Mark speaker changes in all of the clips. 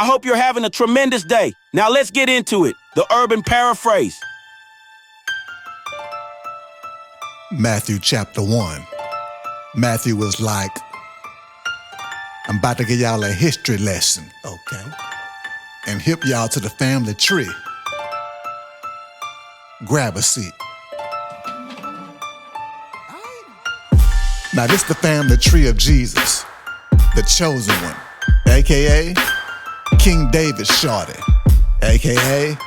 Speaker 1: I hope you're having a tremendous day. Now let's get into it. The Urban Paraphrase.
Speaker 2: Matthew chapter 1. Matthew was like, I'm about to give y'all a history lesson, okay? And hip y'all to the family tree. Grab a seat. Now this the family tree of Jesus, the chosen one, AKA King David shorty, AKA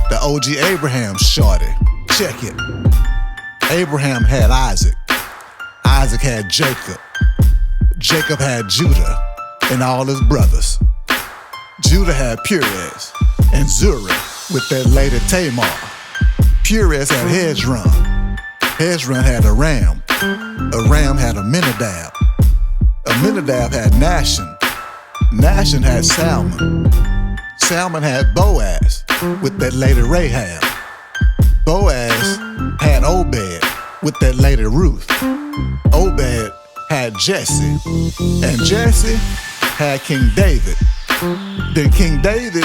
Speaker 2: the OG Abraham shorty. Check it. Abraham had Isaac. Isaac had Jacob. Jacob had Judah and all his brothers. Judah had Perez and Zurah with that lady Tamar. Perez had Hezron. Hezron had Aram. Aram had Aminadab. Aminadab had Nahshon. Nahshon had Salmon. Salmon had Boaz with that lady Rahab. Boaz had Obed with that lady Ruth. Obed had Jesse. And Jesse had King David. Then King David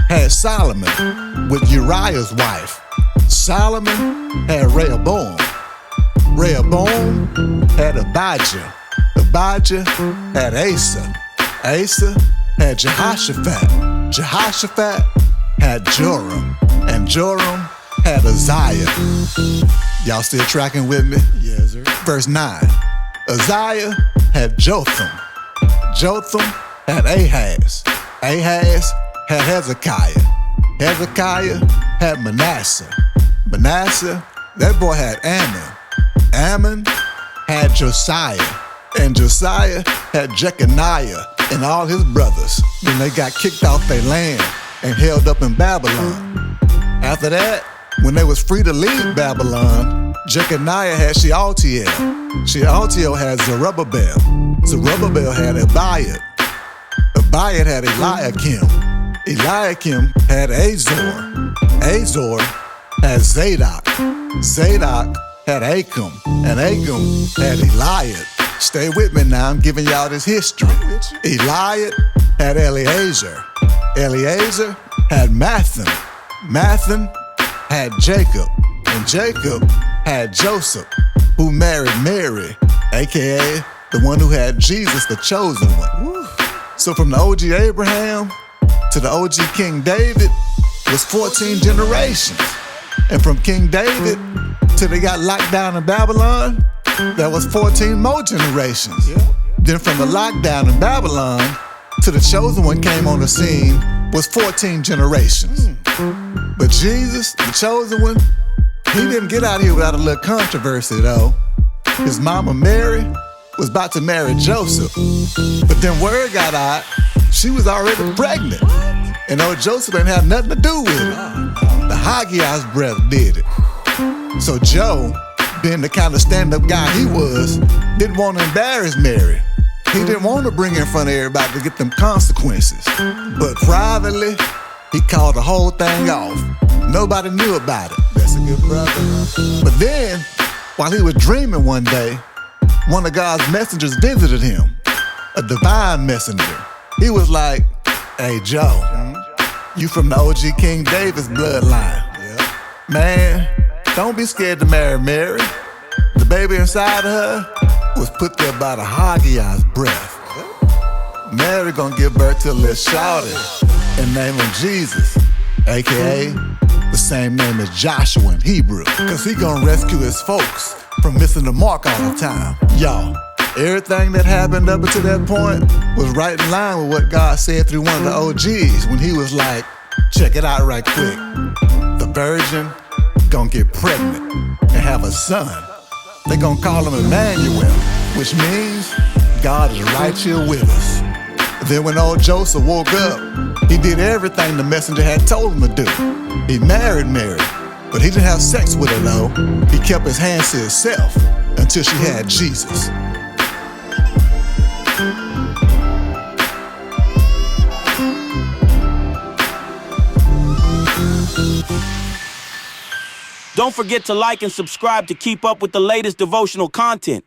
Speaker 2: had Solomon with Uriah's wife. Solomon had Rehoboam. Rehoboam had Abijah. Abijah had Asa. Asa had Jehoshaphat. Jehoshaphat had Joram. And Joram had Uzziah. Y'all still tracking with me? Yes, sir. Verse 9. Uzziah had Jotham. Jotham had Ahaz. Ahaz had Hezekiah. Hezekiah had Manasseh. Manasseh, that boy had Ammon. Ammon had Josiah. And Josiah had Jeconiah and all his brothers when they got kicked off their land and held up in Babylon. After that, when they was free to leave Babylon, Jeconiah had Shealtiel. Shealtiel had Zerubbabel. Zerubbabel had Abiad. Abiad had Eliakim. Eliakim had Azor. Azor had Zadok. Zadok had Achim. And Achim had Eliad. Stay with me now, I'm giving y'all this history. Eliad had Eleazar. Eleazar had Mathan. Mathan had Jacob. And Jacob had Joseph, who married Mary, AKA the one who had Jesus, the chosen one. Woo. So from the OG Abraham to the OG King David was 14 generations. And from King David till they got locked down in Babylon, that was 14 more generations. Then from the lockdown in Babylon to the chosen one came on the scene was 14 generations. But Jesus, the chosen one, he didn't get out here without a little controversy though. His mama Mary was about to marry Joseph. But then word got out, she was already pregnant. And old Joseph didn't have nothing to do with it. The Haggai's breath did it. So Joe, being the kind of stand-up guy he was, didn't want to embarrass Mary. He didn't want to bring her in front of everybody to get them consequences. But privately, he called the whole thing off. Nobody knew about it. That's a good brother. But then, while he was dreaming one day, one of God's messengers visited him, a divine messenger. He was like, hey, Joe, you from the OG King David's bloodline. Man, don't be scared to marry Mary. The baby inside of her was put there by the Haggai's breath. Mary gonna give birth to a little shorty and name him Jesus, AKA the same name as Joshua in Hebrew, cause he gonna rescue his folks from missing the mark all the time. Y'all, everything that happened up until that point was right in line with what God said through one of the OGs when he was like, check it out right quick. The virgin gonna get pregnant and have a son. They gonna call him Emmanuel, which means God is right here with us. Then when old Joseph woke up, he did everything the messenger had told him to do. He married Mary, but he didn't have sex with her though. He kept his hands to himself until she had Jesus.
Speaker 1: Don't forget to like and subscribe to keep up with the latest devotional content.